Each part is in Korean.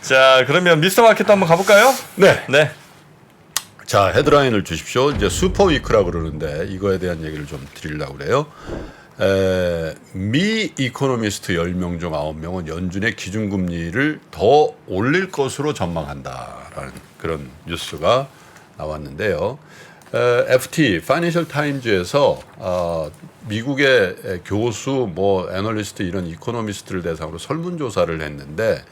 자, 그러면 미스터 마켓도 한번 가볼까요? 네. 네. 자, 헤드라인을 주십시오. 이제 슈퍼위크라고 그러는데 이거에 대한 얘기를 좀 드리려고 그래요. 미 이코노미스트 10명 중 9명은 연준의 기준금리를 더 올릴 것으로 전망한다라는 그런 뉴스가 나왔는데요. FT, 파이낸셜 타임즈에서 미국의 교수, 애널리스트 이런 이코노미스트를 대상으로 설문조사를 했는데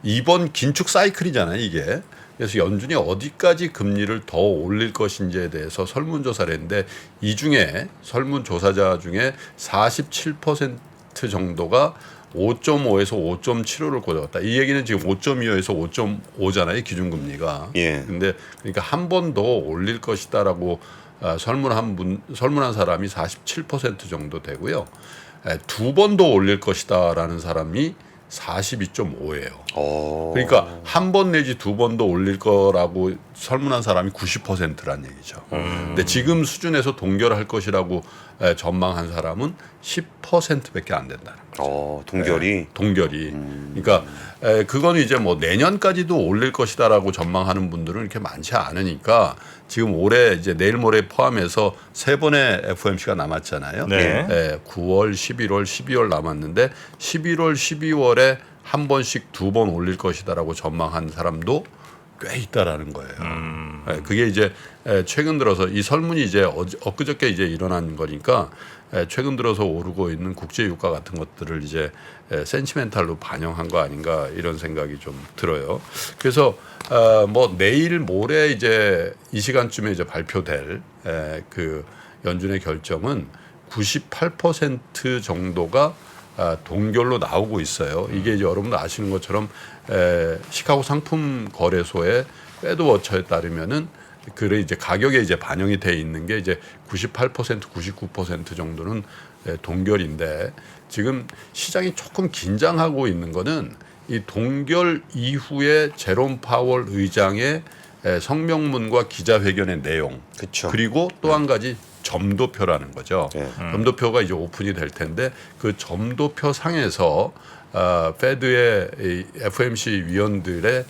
이번 긴축 사이클이잖아요, 이게. 그래서 연준이 어디까지 금리를 더 올릴 것인지에 대해서 설문조사를 했는데 이 중에 설문조사자 중에 47% 정도가 5.5에서 5.75를 고려했다. 이 얘기는 지금 5.25에서 5.5잖아요, 기준금리가. 예. 근데 그러니까 한 번 더 올릴 것이다라고 설문한 사람이 47% 정도 되고요. 두 번 더 올릴 것이다라는 사람이 42.5예요. 그러니까 한 번 내지 두 번도 올릴 거라고 설문한 사람이 90%란 얘기죠. 근데 지금 수준에서 동결할 것이라고 전망한 사람은 10%밖에 안 된다는 거죠. 동결이. 동결이. 그러니까 그거는 이제 뭐 내년까지도 올릴 것이다라고 전망하는 분들은 이렇게 많지 않으니까 지금 올해 이제 내일 모레 포함해서 세 번의 FOMC가 남았잖아요. 네. 9월, 11월, 12월 남았는데 11월, 12월에 한 번씩 두 번 올릴 것이다라고 전망한 사람도 꽤 있다라는 거예요. 그게 이제 최근 들어서 이 설문이 이제 엊그저께 이제 일어난 거니까 최근 들어서 오르고 있는 국제 유가 같은 것들을 이제 센치멘탈로 반영한 거 아닌가 이런 생각이 좀 들어요. 그래서 뭐 내일 모레 이제 이 시간쯤에 이제 발표될 그 연준의 결정은 98% 정도가 동결로 나오고 있어요. 이게 이제 여러분도 아시는 것처럼 시카고 상품 거래소의 페드워처에 따르면은 그래 이제 가격에 이제 반영이 돼 있는 게 이제 98%, 99% 정도는 동결인데 지금 시장이 조금 긴장하고 있는 거는 이 동결 이후에 제롬 파월 의장의 성명문과 기자회견의 내용, 그쵸. 그리고 또 한 가지 점도표라는 거죠. 점도표가 이제 오픈이 될 텐데 그 점도표 상에서 페드의 FOMC 위원들의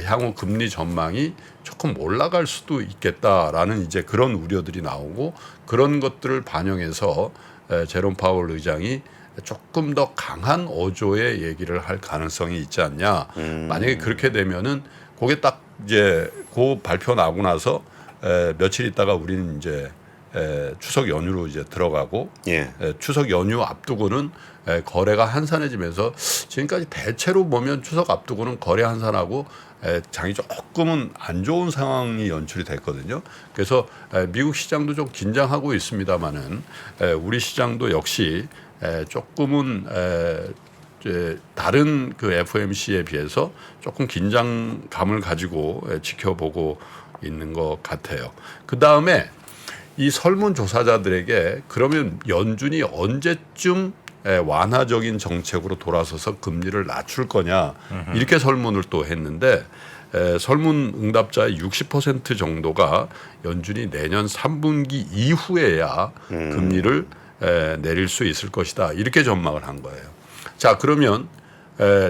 향후 금리 전망이 조금 올라갈 수도 있겠다라는 이제 그런 우려들이 나오고 그런 것들을 반영해서 제롬 파월 의장이 조금 더 강한 어조의 얘기를 할 가능성이 있지 않냐. 만약에 그렇게 되면은 그게 딱 이제 그 발표 나고 나서 며칠 있다가 우리는 이제 추석 연휴로 이제 들어가고 추석 연휴 앞두고는 거래가 한산해지면서 지금까지 대체로 보면 추석 앞두고는 거래 한산하고 장이 조금은 안 좋은 상황이 연출이 됐거든요. 그래서 미국 시장도 좀 긴장하고 있습니다만은 우리 시장도 역시 조금은 다른 그 FOMC에 비해서 조금 긴장감을 가지고 지켜보고 있는 것 같아요. 그 다음에 이 설문조사자들에게 그러면 연준이 언제쯤 완화적인 정책으로 돌아서서 금리를 낮출 거냐 이렇게 설문을 또 했는데 설문 응답자의 60% 정도가 연준이 내년 3분기 이후에야 금리를 내릴 수 있을 것이다 이렇게 전망을 한 거예요. 자, 그러면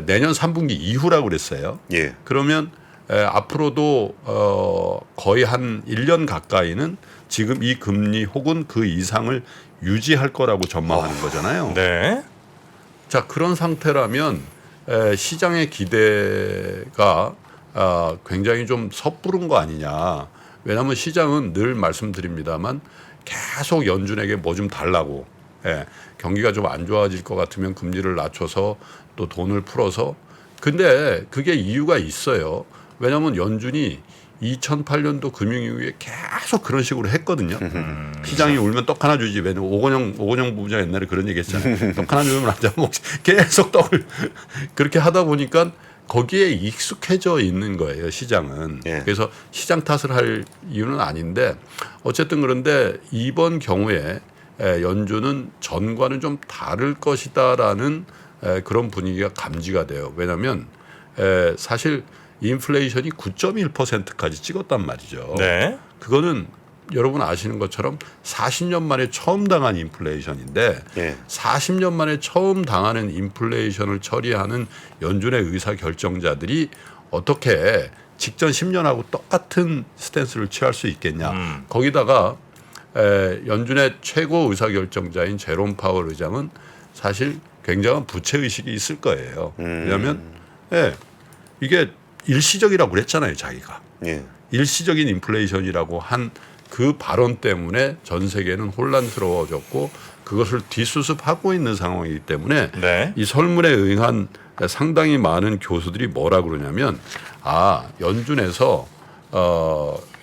내년 3분기 이후라고 그랬어요. 그러면 앞으로도 거의 한 1년 가까이는 지금 이 금리 혹은 그 이상을 유지할 거라고 전망하는 거잖아요. 네. 자, 그런 상태라면 시장의 기대가 굉장히 좀 섣부른 거 아니냐. 왜냐하면 시장은 늘 말씀드립니다만 계속 연준에게 뭐 좀 달라고. 경기가 좀 안 좋아질 것 같으면 금리를 낮춰서 또 돈을 풀어서. 근데 그게 이유가 있어요. 왜냐하면 연준이 2008년도 금융위기에 계속 그런 식으로 했거든요. 시장이 울면 떡 하나 주지. 왜냐면 오건영 부부장 옛날에 그런 얘기 했잖아요. 떡 하나 주면 안 되면 계속 떡을 그렇게 하다 보니까 거기에 익숙해져 있는 거예요, 시장은. 그래서 시장 탓을 할 이유는 아닌데 어쨌든 그런데 이번 경우에 연준은 전과는 좀 다를 것이다라는 그런 분위기가 감지가 돼요. 왜냐하면 사실 인플레이션이 9.1%까지 찍었단 말이죠. 네. 그거는 여러분 아시는 것처럼 40년 만에 처음 당한 인플레이션인데 40년 만에 처음 당하는 인플레이션을 처리하는 연준의 의사 결정자들이 어떻게 직전 10년하고 똑같은 스탠스를 취할 수 있겠냐. 거기다가 연준의 최고 의사결정자인 제롬 파월 의장은 사실 굉장한 부채의식이 있을 거예요. 왜냐하면 이게 일시적이라고 그랬잖아요. 자기가. 예. 일시적인 인플레이션이라고 한 그 발언 때문에 전 세계는 혼란스러워졌고 그것을 뒷수습하고 있는 상황이기 때문에 네. 이 설문에 응한 상당히 많은 교수들이 뭐라 그러냐면 연준에서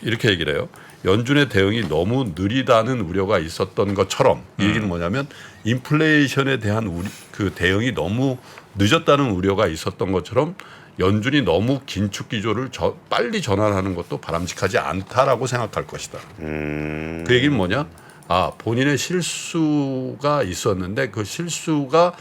이렇게 얘기를 해요. 연준의 대응이 너무 느리다는 우려가 있었던 것처럼 이 얘기는 뭐냐면 인플레이션에 대한 그 대응이 너무 늦었다는 우려가 있었던 것처럼 연준이 너무 긴축 기조를 빨리 전환하는 것도 바람직하지 않다라고 생각할 것이다. 그 얘기는 뭐냐? 본인의 실수가 있었는데 그 실수가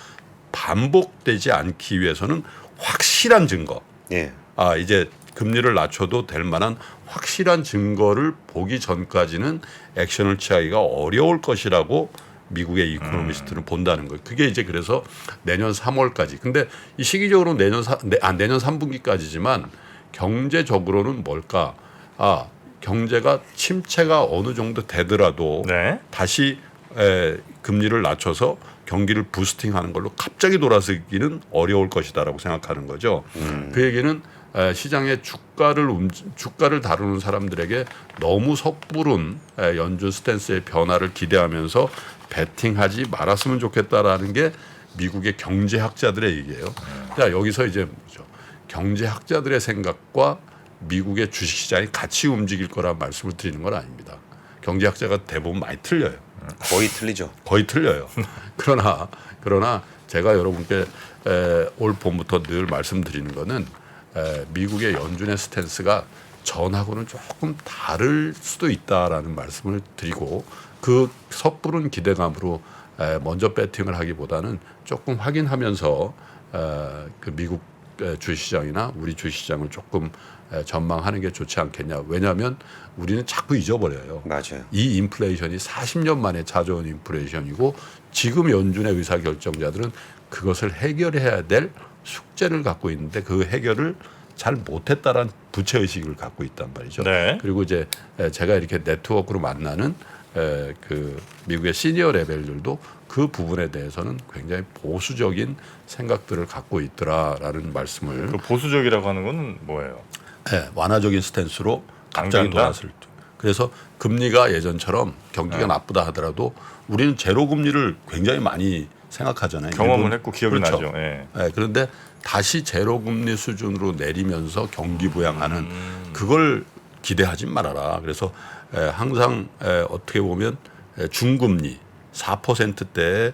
반복되지 않기 위해서는 확실한 증거. 예. 이제 금리를 낮춰도 될 만한 확실한 증거를 보기 전까지는 액션을 취하기가 어려울 것이라고 미국의 이코노미스트는 본다는 거예요. 그게 이제 그래서 내년 3월까지. 근데 이 시기적으로 내년 3분기까지지만 경제적으로는 뭘까? 경제가 침체가 어느 정도 되더라도 네. 다시 금리를 낮춰서 경기를 부스팅하는 걸로 갑자기 돌아서기는 어려울 것이다라고 생각하는 거죠. 그 얘기는 시장의 주가를 다루는 사람들에게 너무 섣부른 연준 스탠스의 변화를 기대하면서 베팅하지 말았으면 좋겠다라는 게 미국의 경제학자들의 얘기예요. 자, 여기서 이제 뭐죠? 경제학자들의 생각과 미국의 주식시장이 같이 움직일 거란 말씀을 드리는 건 아닙니다. 경제학자가 대부분 많이 틀려요. 거의 틀리죠. 거의 틀려요. 그러나 제가 여러분께 올 봄부터 늘 말씀드리는 거는 미국의 연준의 스탠스가 전하고는 조금 다를 수도 있다라는 말씀을 드리고 그 섣부른 기대감으로 먼저 배팅을 하기보다는 조금 확인하면서 그 미국 주식시장이나 우리 주식시장을 조금 전망하는 게 좋지 않겠냐. 왜냐하면 우리는 자꾸 잊어버려요. 맞아요. 이 인플레이션이 40년 만에 찾아온 인플레이션이고 지금 연준의 의사결정자들은 그것을 해결해야 될 숙제를 갖고 있는데 그 해결을 잘 못했다라는 부채의식을 갖고 있단 말이죠. 네. 그리고 이제 제가 이렇게 네트워크로 만나는 그 미국의 시니어 레벨들도 그 부분에 대해서는 굉장히 보수적인 생각들을 갖고 있더라라는 말씀을 그 보수적이라고 하는 건 뭐예요? 완화적인 스탠스로 갑자기 간다? 돌아설 때. 그래서 금리가 예전처럼 경기가 나쁘다 하더라도 우리는 제로 금리를 굉장히 많이 생각하잖아요. 경험을 일본. 했고 기억이 그렇죠. 나죠. 예. 그런데 다시 제로 금리 수준으로 내리면서 경기 부양하는 그걸 기대하지 말아라. 그래서 항상 어떻게 보면 중금리 4%대의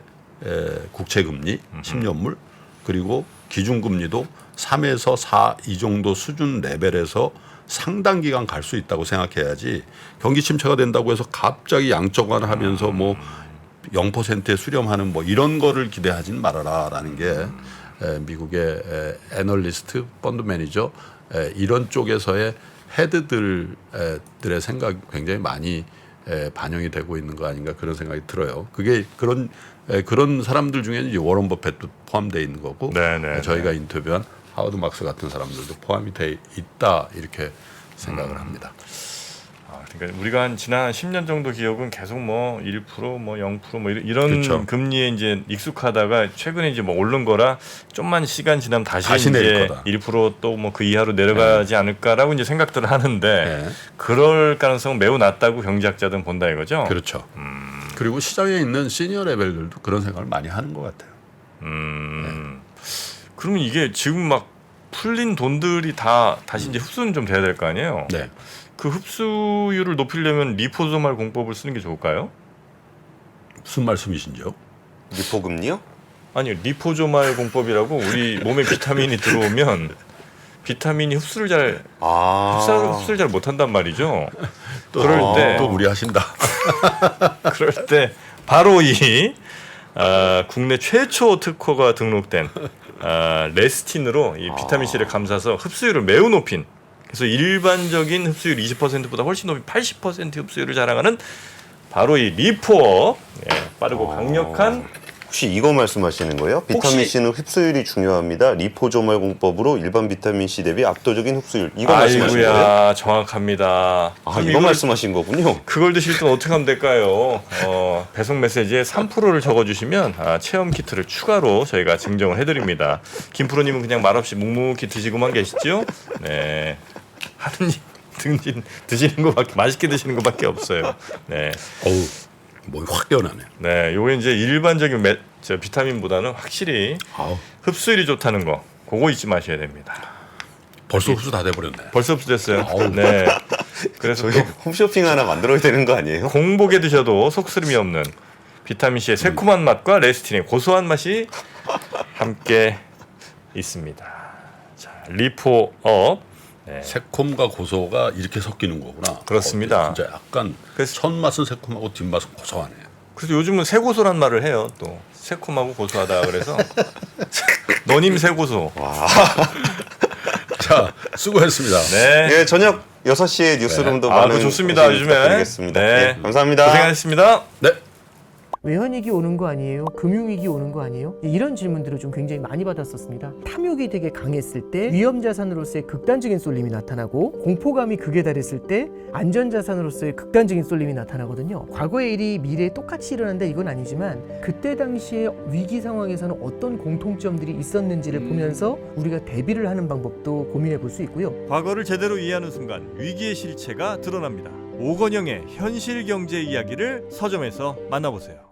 국채 금리 10년물 그리고 기준금리도 3에서 4 이 정도 수준 레벨에서 상당 기간 갈 수 있다고 생각해야지 경기 침체가 된다고 해서 갑자기 양적완하면서 뭐 0%에 수렴하는 뭐 이런 거를 기대하진 말아라라는 게 미국의 애널리스트, 펀드 매니저 이런 쪽에서의 헤드들의 생각이 굉장히 많이 반영이 되고 있는 거 아닌가 그런 생각이 들어요. 그게 그런 사람들 중에는 이제 워런 버핏도 포함되어 있는 거고 저희가 인터뷰한 하워드 막스 같은 사람들도 포함이 돼 있다 이렇게 생각을 합니다. 그러니까 우리가 한 지난 10년 정도 기억은 계속 뭐 1% 뭐 0% 뭐 이런 그렇죠. 금리에 이제 익숙하다가 최근에 이제 뭐 오른 거라 좀만 시간 지나면 다시 다시 이제 내릴 거다. 1%또 뭐 그 이하로 내려가지 않을까라고 이제 생각들을 하는데 네. 그럴 가능성은 매우 낮다고 경제학자들은 본다 이거죠. 그렇죠. 그리고 시장에 있는 시니어 레벨들도 그런 생각을 많이 하는 것 같아요. 그러면 이게 지금 막 풀린 돈들이 다 다시 이제 흡수는 좀 돼야 될 거 아니에요. 네. 그 흡수율을 높이려면 리포소말 공법을 쓰는 게 좋을까요? 무슨 말씀이신지요? 리포 금리요? 아니요, 리포조말 공법이라고 우리 몸에 비타민이 들어오면 비타민이 흡수를 잘 못한단 말이죠. 또 무리하신다. 그럴 때 바로 이 국내 최초 특허가 등록된 레스틴으로 이 비타민 C를 감싸서 흡수율을 매우 높인, 그래서 일반적인 흡수율 20%보다 훨씬 높은 80% 흡수율을 자랑하는 바로 이 리포어, 빠르고 강력한 혹시 이거 말씀하시는 거예요? 비타민 혹시- C는 흡수율이 중요합니다. 리포조말 공법으로 일반 비타민 C 대비 압도적인 흡수율. 이거 말씀하시는 거예요? 아이고야, 정확합니다. 아, 그럼 이거 이걸- 말씀하신 거군요. 그걸 드실 땐 어떻게 하면 될까요? 배송 메시지에 3%를 적어주시면 체험 키트를 추가로 저희가 증정을 해드립니다. 김프로님은 그냥 말없이 묵묵히 드시고만 계시죠? 네, 하느님 등진 드시는 거밖에 맛있게 드시는 거밖에 없어요. 네, 어우, 뭐 확 깨어나네. 네, 요게 이제 일반적인 비타민보다는 확실히 아우, 흡수율이 좋다는 거, 그거 잊지 마셔야 됩니다. 벌써 흡수 다 돼버렸네. 벌써 흡수됐어요. 아우. 네, 그래서 저희 홈쇼핑 하나 만들어야 되는 거 아니에요? 공복에 드셔도 속쓰림이 없는 비타민 C의 새콤한 맛과 레스틴의 고소한 맛이 함께 있습니다. 자, 리포업. 네. 새콤과 고소가 이렇게 섞이는 거구나. 그렇습니다. 진짜 약간 그래서- 첫 맛은 새콤하고 뒷맛은 고소하네. 그래서 요즘은 새고소란 말을 해요. 또 새콤하고 고소하다 그래서 너님 새고소. 자, 수고했습니다. 네. 예, 저녁 6시에 뉴스룸도 아, 많은 그거 좋습니다. 관심 요즘에. 부탁드리겠습니다. 네. 예, 감사합니다. 고생하셨습니다. 네. 외환위기 오는 거 아니에요? 금융위기 오는 거 아니에요? 이런 질문들을 좀 굉장히 많이 받았었습니다. 탐욕이 되게 강했을 때 위험자산으로서의 극단적인 쏠림이 나타나고 공포감이 극에 달했을 때 안전자산으로서의 극단적인 쏠림이 나타나거든요. 과거의 일이 미래에 똑같이 일어난다 이건 아니지만 그때 당시에 위기 상황에서는 어떤 공통점들이 있었는지를 보면서 우리가 대비를 하는 방법도 고민해 볼 수 있고요. 과거를 제대로 이해하는 순간 위기의 실체가 드러납니다. 오건영의 현실 경제 이야기를 서점에서 만나보세요.